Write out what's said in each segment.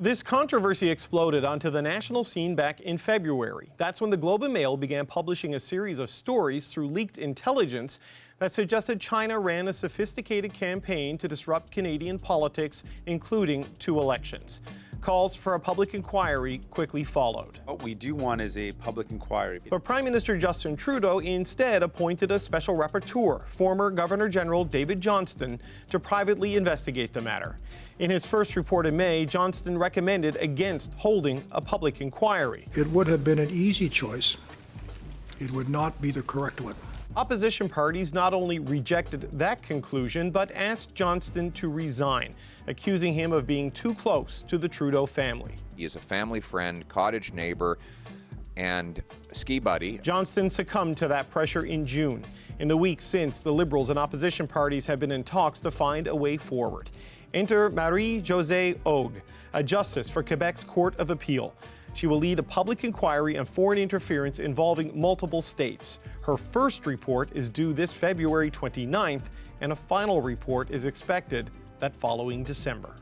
This controversy exploded onto the national scene back in February. That's when the Globe and Mail began publishing a series of stories through leaked intelligence that suggested China ran a sophisticated campaign to disrupt Canadian politics, including 2 elections. Calls for a public inquiry quickly followed. What we do want is a public inquiry. But Prime Minister Justin Trudeau instead appointed a special rapporteur, former Governor General David Johnston, to privately investigate the matter. In his first report in May, Johnston recommended against holding a public inquiry. It would have been an easy choice. It would not be the correct one. Opposition parties not only rejected that conclusion, but asked Johnston to resign, accusing him of being too close to the Trudeau family. He is a family friend, cottage neighbor, and ski buddy. Johnston succumbed to that pressure in June. In the weeks since, the Liberals and opposition parties have been in talks to find a way forward. Enter Marie-Josée Hogue, a justice for Quebec's Court of Appeal. She will lead a public inquiry on foreign interference involving multiple states. Her first report is due this February 29th, and a final report is expected that following December.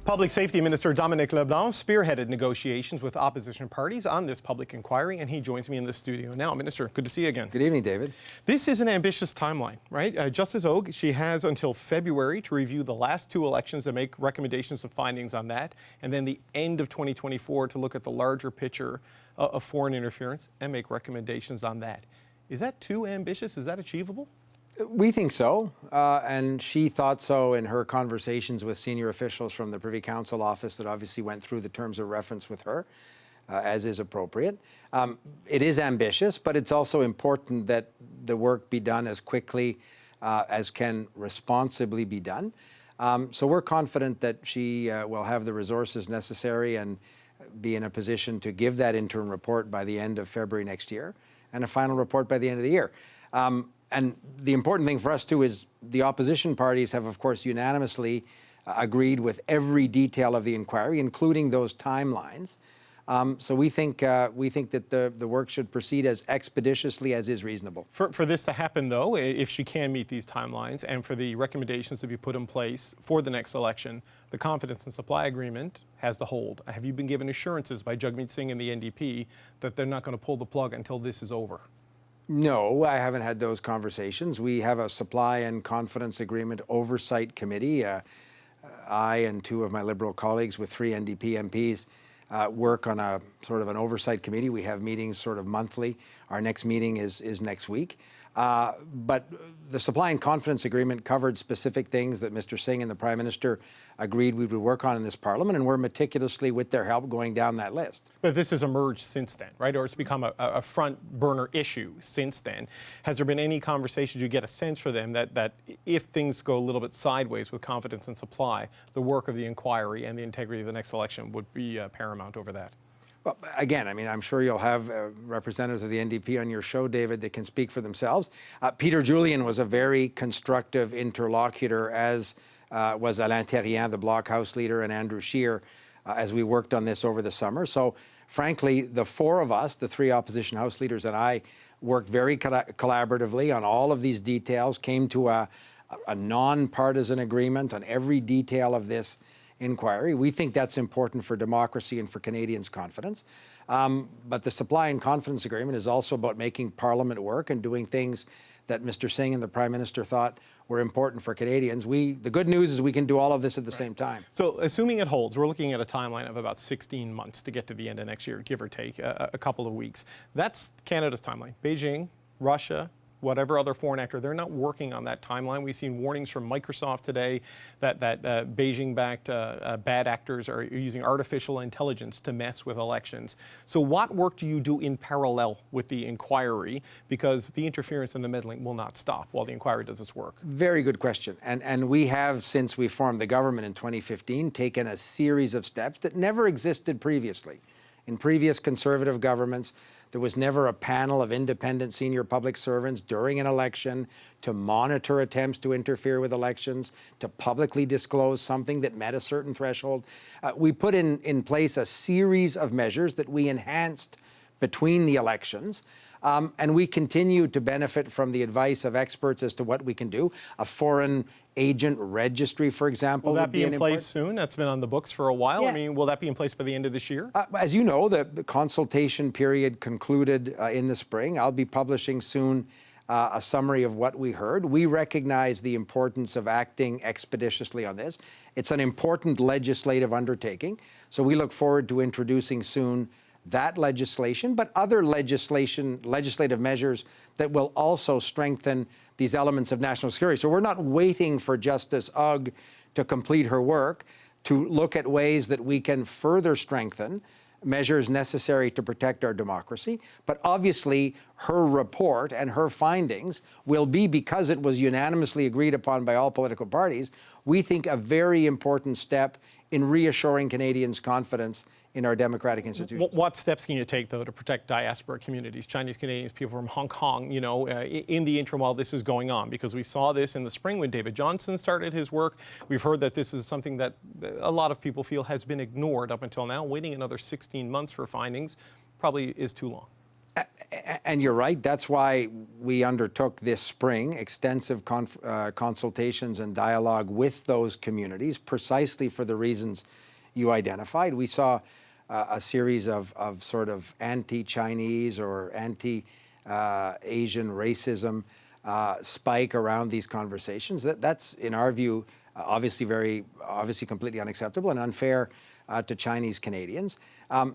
Public Safety Minister Dominic Leblanc spearheaded negotiations with opposition parties on this public inquiry, and he joins me in the studio now. Minister, good to see you again. Good evening, David. This is an ambitious timeline, right? Justice Hogue, she has until February to review the last 2 elections and make recommendations of findings on that, and then the end of 2024 to look at the larger picture of foreign interference and make recommendations on that. Is that too ambitious? Is that achievable? We think so, and she thought so in her conversations with senior officials from the Privy Council office that obviously went through the terms of reference with her, as is appropriate. It is ambitious, but it's also important that the work be done as quickly as can responsibly be done. So we're confident that she will have the resources necessary and be in a position to give that interim report by the end of February next year and a final report by the end of the year. And the important thing for us, too, is the opposition parties have, of course, unanimously agreed with every detail of the inquiry, including those timelines. So we think that the work should proceed as expeditiously as is reasonable. For this to happen, though, if she can meet these timelines and for the recommendations to be put in place for the next election, the confidence and supply agreement has to hold. Have you been given assurances by Jagmeet Singh and the NDP that they're not going to pull the plug until this is over? No, I haven't had those conversations. We have a supply and confidence agreement oversight committee. I and 2 of my Liberal colleagues with 3 NDP MPs work on a sort of an oversight committee. We have meetings sort of monthly. Our next meeting is next week. But the supply and confidence agreement covered specific things that Mr. Singh and the Prime Minister agreed we would work on in this Parliament, and we're meticulously, with their help, going down that list. But this has emerged since then, right? Or it's become a front burner issue since then. Has there been any conversations, you get a sense for them, that if things go a little bit sideways with confidence and supply, the work of the inquiry and the integrity of the next election would be paramount over that? Well, again, I mean, I'm sure you'll have representatives of the NDP on your show, David, that can speak for themselves. Peter Julian was a very constructive interlocutor, as was Alain Terrien, the Bloc House leader, and Andrew Scheer, as we worked on this over the summer. So, frankly, the 4 of us, the 3 opposition House leaders and I, worked very collaboratively on all of these details, came to a nonpartisan agreement on every detail of this inquiry. We think that's important for democracy and for Canadians' confidence. But the supply and confidence agreement is also about making Parliament work and doing things that Mr. Singh and the Prime Minister thought were important for Canadians. The good news is we can do all of this at the same time. So assuming it holds, we're looking at a timeline of about 16 months to get to the end of next year, give or take a couple of weeks. That's Canada's timeline. Beijing, Russia, whatever other foreign actor, they're not working on that timeline. We've seen warnings from Microsoft today that Beijing-backed bad actors are using artificial intelligence to mess with elections. So what work do you do in parallel with the inquiry? Because the interference and the meddling will not stop while the inquiry does its work. Very good question. And we have, since we formed the government in 2015, taken a series of steps that never existed previously. In previous Conservative governments, there was never a panel of independent senior public servants during an election to monitor attempts to interfere with elections, to publicly disclose something that met a certain threshold. We put in place a series of measures that we enhanced between the elections. And we continue to benefit from the advice of experts as to what we can do. A foreign agent registry, for example. Will that be in place soon? That's been on the books for a while. Yeah. I mean, will that be in place by the end of this year? As you know, the consultation period concluded in the spring. I'll be publishing soon a summary of what we heard. We recognize the importance of acting expeditiously on this. It's an important legislative undertaking, so we look forward to introducing soon that legislation, but other legislative measures that will also strengthen these elements of national security. So we're not waiting for Justice Hogue to complete her work to look at ways that we can further strengthen measures necessary to protect our democracy. But obviously, her report and her findings will be, because it was unanimously agreed upon by all political parties, we think a very important step in reassuring Canadians' confidence in our democratic institutions. What steps can you take, though, to protect diaspora communities, Chinese Canadians, people from Hong Kong, you know, in the interim while this is going on? Because we saw this in the spring when David Johnston started his work. We've heard that this is something that a lot of people feel has been ignored up until now. Waiting another 16 months for findings probably is too long. And you're right. That's why we undertook this spring extensive consultations and dialogue with those communities, precisely for the reasons you identified. We saw a series of sort of anti-Chinese or anti-Asian racism spike around these conversations. That's, in our view, obviously completely unacceptable and unfair to Chinese Canadians.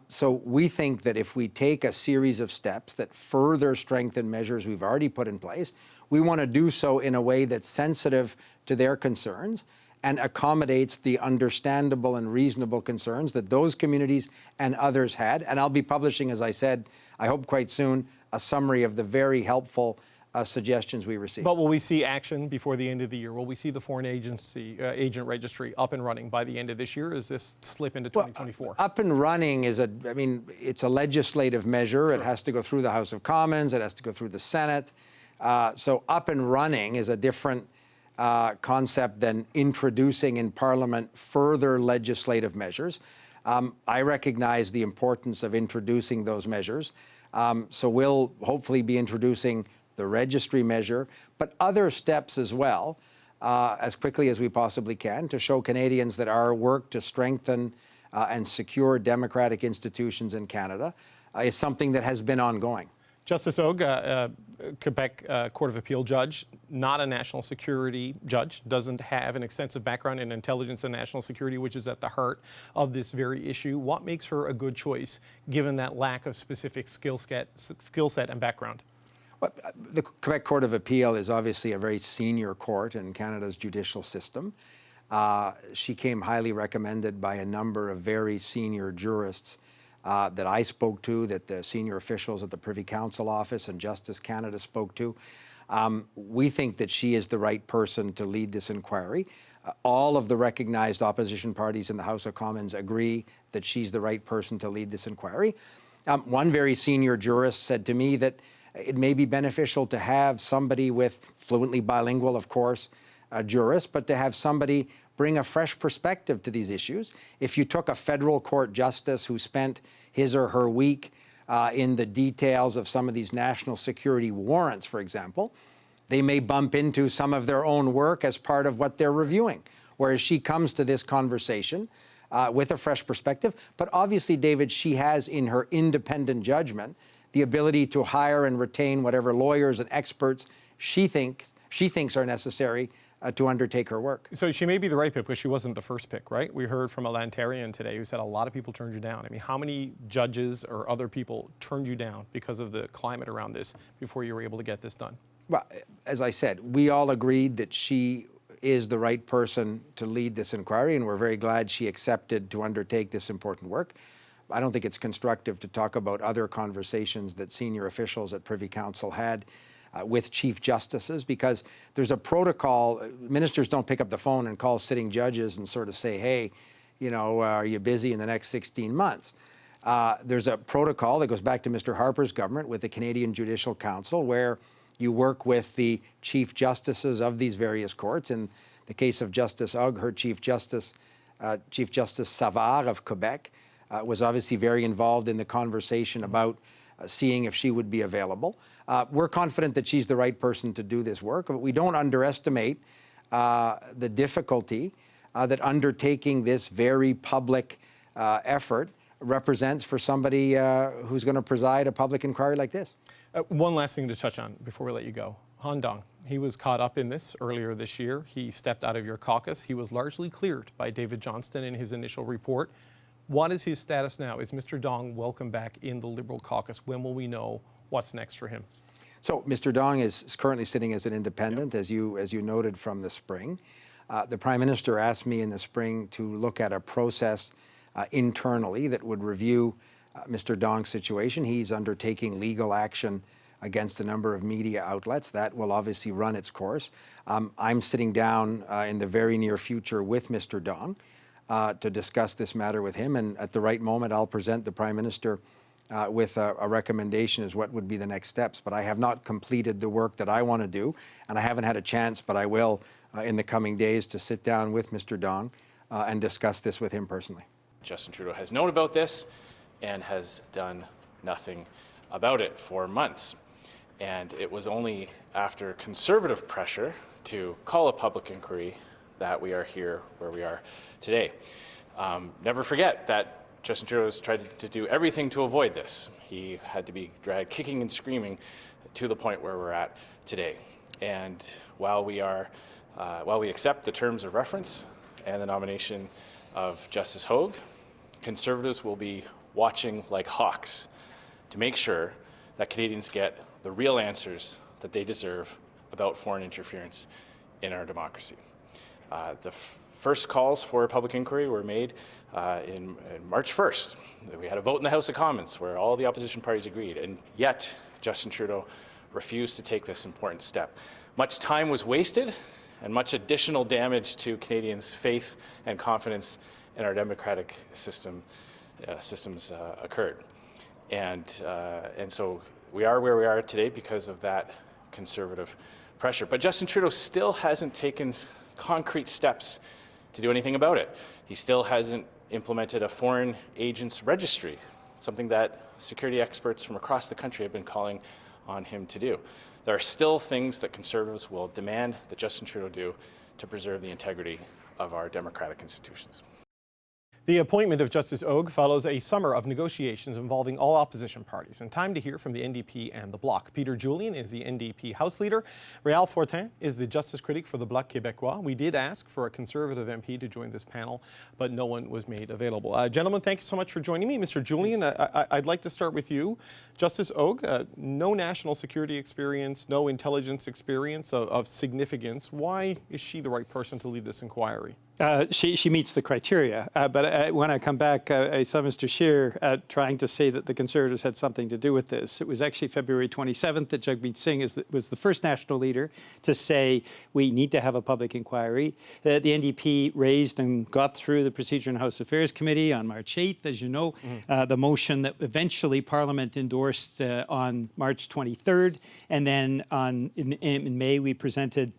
So we think that if we take a series of steps that further strengthen measures we've already put in place, we want to do so in a way that's sensitive to their concerns and accommodates the understandable and reasonable concerns that those communities and others had. And I'll be publishing, as I said, I hope quite soon, a summary of the very helpful suggestions we received. But will we see action before the end of the year? Will we see the foreign agent registry up and running by the end of this year? Or does this slip into 2024? Well, up and running is it's a legislative measure. Sure. It has to go through the House of Commons. It has to go through the Senate. So up and running is a different concept than introducing in Parliament further legislative measures. I recognize the importance of introducing those measures. So we'll hopefully be introducing the registry measure, but other steps as well, as quickly as we possibly can, to show Canadians that our work to strengthen and secure democratic institutions in Canada is something that has been ongoing. Justice Hogue, Quebec Court of Appeal judge, not a national security judge, doesn't have an extensive background in intelligence and national security, which is at the heart of this very issue. What makes her a good choice, given that lack of specific skill set and background? Well, the Quebec Court of Appeal is obviously a very senior court in Canada's judicial system. She came highly recommended by a number of very senior jurists that I spoke to, that the senior officials at the Privy Council Office and Justice Canada spoke to. We think that she is the right person to lead this inquiry. All of the recognized opposition parties in the House of Commons agree that she's the right person to lead this inquiry. One very senior jurist said to me that it may be beneficial to have somebody with fluently bilingual, of course, a jurist, but to have somebody bring a fresh perspective to these issues. If you took a federal court justice who spent his or her week in the details of some of these national security warrants, for example, they may bump into some of their own work as part of what they're reviewing, whereas she comes to this conversation with a fresh perspective. But obviously, David, she has in her independent judgment the ability to hire and retain whatever lawyers and experts she thinks are necessary to undertake her work. So she may be the right pick because she wasn't the first pick, right? We heard from a Lantarian today who said a lot of people turned you down. I mean, how many judges or other people turned you down because of the climate around this before you were able to get this done? Well, as I said, we all agreed that she is the right person to lead this inquiry, and we're very glad she accepted to undertake this important work. I don't think it's constructive to talk about other conversations that senior officials at Privy Council had with chief justices, because there's a protocol. Ministers don't pick up the phone and call sitting judges and sort of say, hey, you know, are you busy in the next 16 months? There's a protocol that goes back to Mr. Harper's government with the Canadian Judicial Council, where you work with the chief justices of these various courts. In the case of Justice Hogue, her Chief Justice Savard of Quebec, was obviously very involved in the conversation about seeing if she would be available. We're confident that she's the right person to do this work, but we don't underestimate the difficulty that undertaking this very public effort represents for somebody who's going to preside a public inquiry like this. One last thing to touch on before we let you go. Han Dong, he was caught up in this earlier this year. He stepped out of your caucus. He was largely cleared by David Johnston in his initial report. What is his status now? Is Mr. Dong welcome back in the Liberal caucus? When will we know what's next for him? So Mr. Dong is currently sitting as an independent, as you noted from the spring. The Prime Minister asked me in the spring to look at a process internally that would review Mr. Dong's situation. He's undertaking legal action against a number of media outlets. That will obviously run its course. I'm sitting down in the very near future with Mr. Dong to discuss this matter with him, and at the right moment I'll present the Prime Minister with a recommendation as what would be the next steps. But I have not completed the work that I want to do, and I haven't had a chance, but I will in the coming days to sit down with Mr. Dong and discuss this with him personally. Justin Trudeau has known about this and has done nothing about it for months. And it was only after Conservative pressure to call a public inquiry that we are here where we are today. Never forget that Justin Trudeau has tried to do everything to avoid this. He had to be dragged kicking and screaming to the point where we're at today. And while we accept the terms of reference and the nomination of Justice Hogue, Conservatives will be watching like hawks to make sure that Canadians get the real answers that they deserve about foreign interference in our democracy. The first calls for a public inquiry were made in March 1st. We had a vote in the House of Commons where all the opposition parties agreed, and yet Justin Trudeau refused to take this important step. Much time was wasted and much additional damage to Canadians' faith and confidence in our democratic systems occurred. And so we are where we are today because of that Conservative pressure. But Justin Trudeau still hasn't taken concrete steps to do anything about it. He still hasn't implemented a foreign agents registry, something that security experts from across the country have been calling on him to do. There are still things that Conservatives will demand that Justin Trudeau do to preserve the integrity of our democratic institutions. The appointment of Justice Hogue follows a summer of negotiations involving all opposition parties, and time to hear from the NDP and the Bloc. Peter Julian is the NDP House Leader. Réal Fortin is the Justice Critic for the Bloc Québécois. We did ask for a Conservative MP to join this panel, but no one was made available. Gentlemen, thank you so much for joining me. Mr. Julian, I'd like to start with you. Justice Hogue, no national security experience, no intelligence experience of significance. Why is she the right person to lead this inquiry? She meets the criteria, but when I come back, I saw Mr. Scheer trying to say that the Conservatives had something to do with this. It was actually February 27th that Jagmeet Singh was the first national leader to say we need to have a public inquiry. The NDP raised and got through the Procedure and House Affairs Committee on March 8th, as you know, the motion that eventually Parliament endorsed on March 23rd, and then in May we presented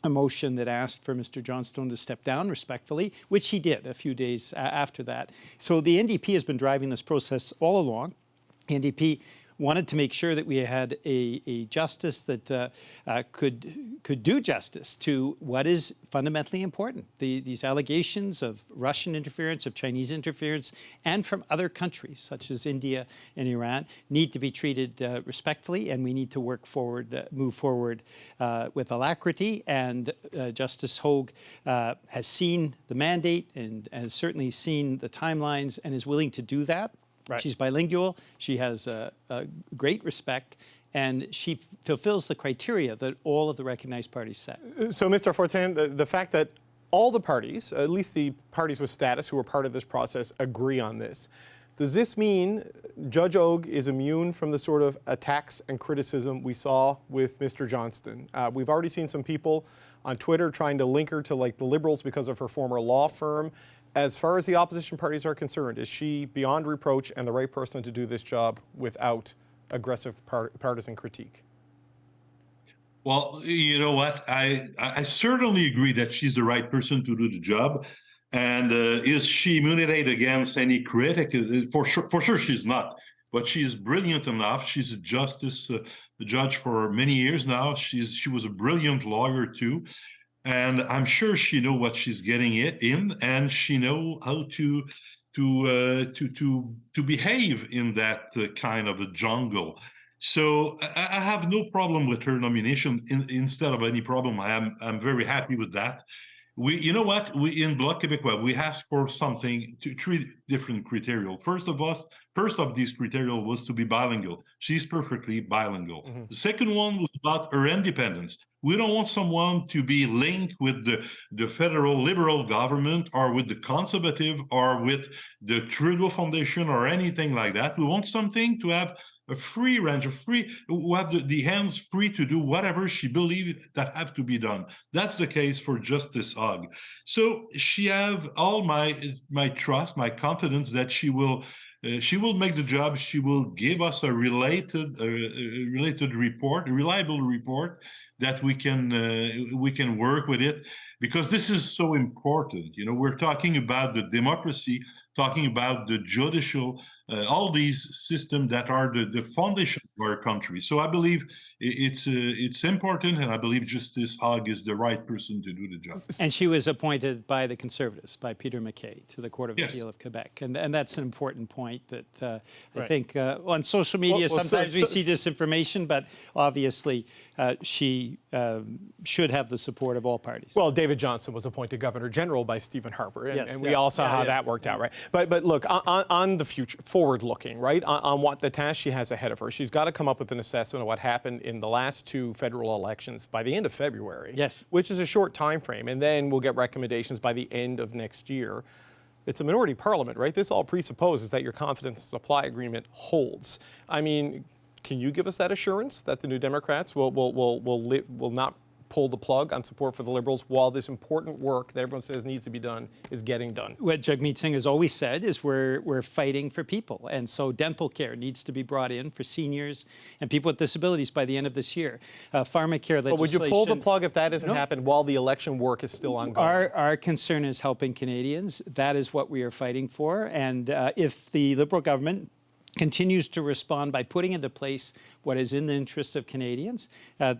a motion that asked for Mr. Johnstone to step down respectfully, which he did a few days after that. So the NDP has been driving this process all along. The NDP wanted to make sure that we had a justice that could do justice to what is fundamentally important. These allegations of Russian interference, of Chinese interference, and from other countries such as India and Iran need to be treated respectfully, and we need to move forward with alacrity. And Justice Hogue has seen the mandate and has certainly seen the timelines and is willing to do that. Right. She's bilingual, she has a great respect, and she fulfills the criteria that all of the recognized parties set. So, Mr. Fortin, the fact that all the parties, at least the parties with status who were part of this process, agree on this, does this mean Judge Hogue is immune from the sort of attacks and criticism we saw with Mr. Johnston? We've already seen some people on Twitter trying to link her to like the Liberals because of her former law firm. As far as the opposition parties are concerned, is she beyond reproach and the right person to do this job without aggressive partisan critique? Well, you know what? I certainly agree that she's the right person to do the job. And is she immunized against any critic? For sure she's not. but she's brilliant enough. She's a justice judge for many years now. She was a brilliant lawyer too, and I'm sure she knows what she's getting in, and she knows how to behave in that kind of a jungle. So I have no problem with her nomination. Instead of any problem, I'm very happy with that. You know what? We in Bloc Québécois, we asked for something, three different criteria. First of these criteria was to be bilingual. She's perfectly bilingual. Mm-hmm. The second one was about her independence. We don't want someone to be linked with the federal liberal government or with the conservative or with the Trudeau Foundation or anything like that. We want something to have a free range of who have the hands free to do whatever she believes that have to be done. That's the case for Justice Hogue. So she have all my trust, my confidence that she will make the job. She will give us a related report, a reliable report that we can work with it, because this is so important. You know, we're talking about the democracy, talking about the judicial, all these systems that are the foundation of our country. So I believe it's important, and I believe Justice Hogue is the right person to do the job. And she was appointed by the Conservatives, by Peter MacKay, to the Court of Appeal of Quebec. And that's an important point that I think on social media sometimes we see disinformation, but obviously she should have the support of all parties. Well, David Johnston was appointed Governor General by Stephen Harper, and we all saw how that worked out, right? But look, on the future, forward-looking, right, on what the task she has ahead of her, she's got to come up with an assessment of what happened in the last two federal elections by the end of February, which is a short time frame, and then we'll get recommendations by the end of next year. It's a minority parliament, right? This all presupposes that your confidence supply agreement holds. I mean, can you give us that assurance that the New Democrats will not pull the plug on support for the Liberals while this important work that everyone says needs to be done is getting done? What Jagmeet Singh has always said is we're fighting for people. And so dental care needs to be brought in for seniors and people with disabilities by the end of this year. Pharmacare legislation. But would you pull the plug if that doesn't happen while the election work is still ongoing? Our concern is helping Canadians. That is what we are fighting for. And if the Liberal government continues to respond by putting into place what is in the interest of Canadians,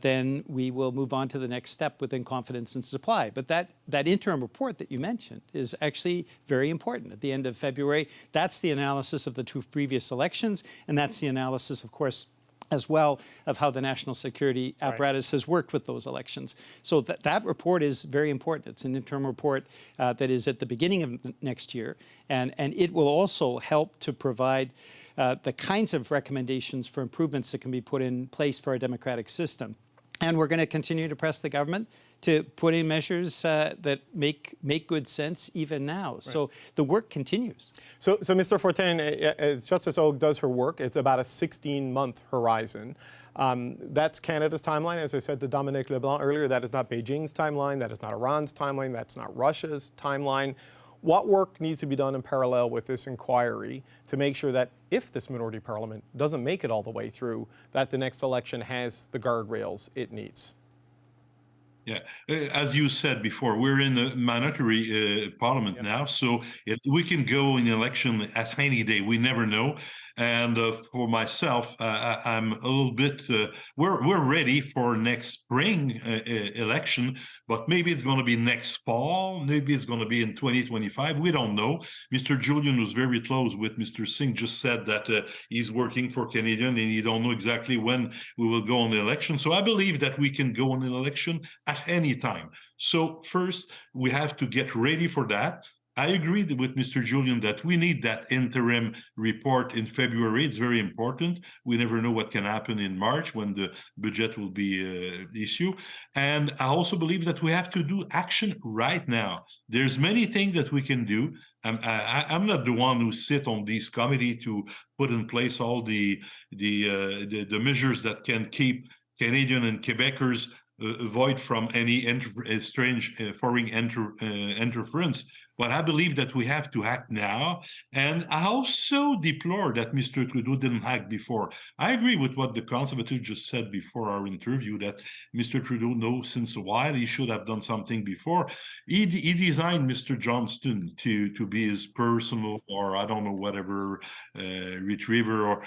then we will move on to the next step within confidence and supply. But that interim report that you mentioned is actually very important. At the end of February, that's the analysis of the two previous elections, and that's the analysis, of course, as well, of how the national security apparatus has worked with those elections. So that report is very important. It's an interim report that is at the beginning of next year, and it will also help to provide the kinds of recommendations for improvements that can be put in place for our democratic system. And we're going to continue to press the government to put in measures that make good sense even now. Right. So the work continues. So Mr. Fortin, as Justice Hogue does her work, it's about a 16-month horizon. That's Canada's timeline. As I said to Dominique Leblanc earlier, that is not Beijing's timeline, that is not Iran's timeline, that's not Russia's timeline. What work needs to be done in parallel with this inquiry to make sure that if this minority parliament doesn't make it all the way through, that the next election has the guardrails it needs? Yeah, as you said before, we're in a minority parliament now, so we can go in election at any day. We never know. And for myself, I'm a little bit. We're ready for next spring election, but maybe it's going to be next fall. Maybe it's going to be in 2025. We don't know. Mr. Julian was very close with Mr. Singh. Just said that he's working for Canadian, and he don't know exactly when we will go on the election. So I believe that we can go on an election at any time. So first, we have to get ready for that. I agree with Mr. Julian that we need that interim report in February. It's very important. We never know what can happen in March when the budget will be issued. And I also believe that we have to do action right now. There's many things that we can do. I'm not the one who sit on this committee to put in place all the measures that can keep Canadian and Quebecers avoid from any strange foreign interference. but I believe that we have to act now. And I also deplore that Mr. Trudeau didn't act before. I agree with what the Conservative just said before our interview, that Mr. Trudeau knows since a while he should have done something before. He designed Mr. Johnston to be his personal, or I don't know, whatever, retriever, or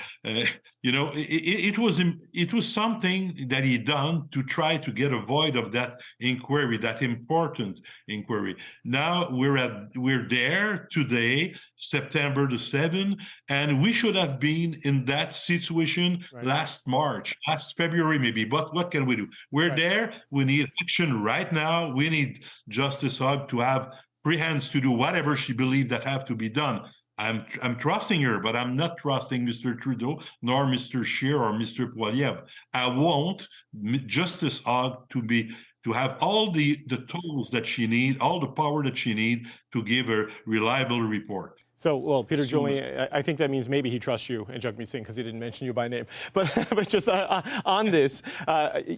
it was something that he done to try to get a void of that inquiry, that important inquiry. Now we're there today, September the 7th, and we should have been in that situation last March, last February maybe. But what can we do? We're there. We need action right now. We need Justice Hogue to have free hands to do whatever she believes that have to be done. I'm trusting her, but I'm not trusting Mr. Trudeau, nor Mr. Scheer or Mr. Poilievre. I want Justice Hogue to have all the tools that she needs, all the power that she needs to give a reliable report. So, well, Peter Julian, I think that means maybe he trusts you and Jagmeet Singh because he didn't mention you by name. But just on this,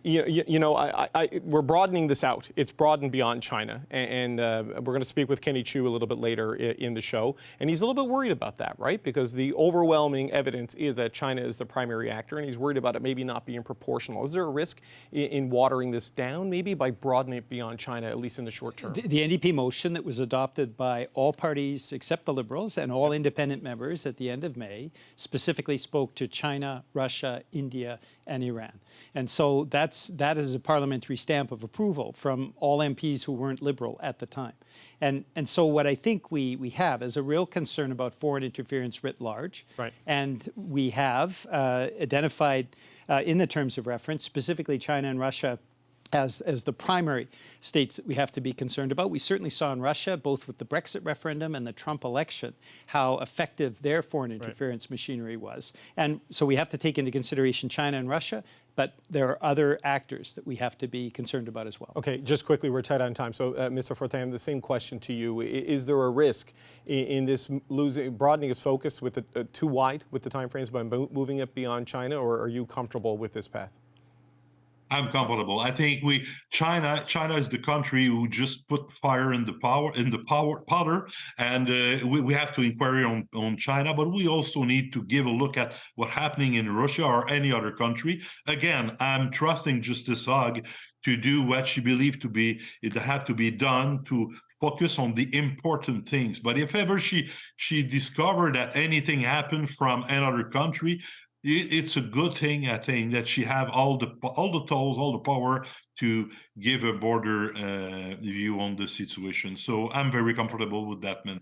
we're broadening this out. It's broadened beyond China. And we're going to speak with Kenny Chiu a little bit later in the show. And he's a little bit worried about that, right? Because the overwhelming evidence is that China is the primary actor, and he's worried about it maybe not being proportional. Is there a risk in watering this down, maybe by broadening it beyond China, at least in the short term? The NDP motion that was adopted by all parties except the Liberals and all independent members at the end of May specifically spoke to China, Russia, India, and Iran. And so that is a parliamentary stamp of approval from all MPs who weren't Liberal at the time. And so what I think we have is a real concern about foreign interference writ large. Right. And we have identified in the terms of reference, specifically China and Russia, as the primary states that we have to be concerned about. We certainly saw in Russia, both with the Brexit referendum and the Trump election, how effective their foreign interference machinery was. And so we have to take into consideration China and Russia, but there are other actors that we have to be concerned about as well. Okay, just quickly, we're tight on time. So, Mr. Fortin, the same question to you. Is there a risk in this broadening its focus with too wide with the timeframes by moving it beyond China, or are you comfortable with this path? I'm comfortable. I think China is the country who just put fire in the powder, and we have to inquire on China, but we also need to give a look at what's happening in Russia or any other country. Again, I'm trusting Justice Hogue to do what she believes it have to be done to focus on the important things. But if ever she discovered that anything happened from another country, it's a good thing, I think, that she have all the tools, all the power to give a broader view on the situation. So I'm very comfortable with that, man.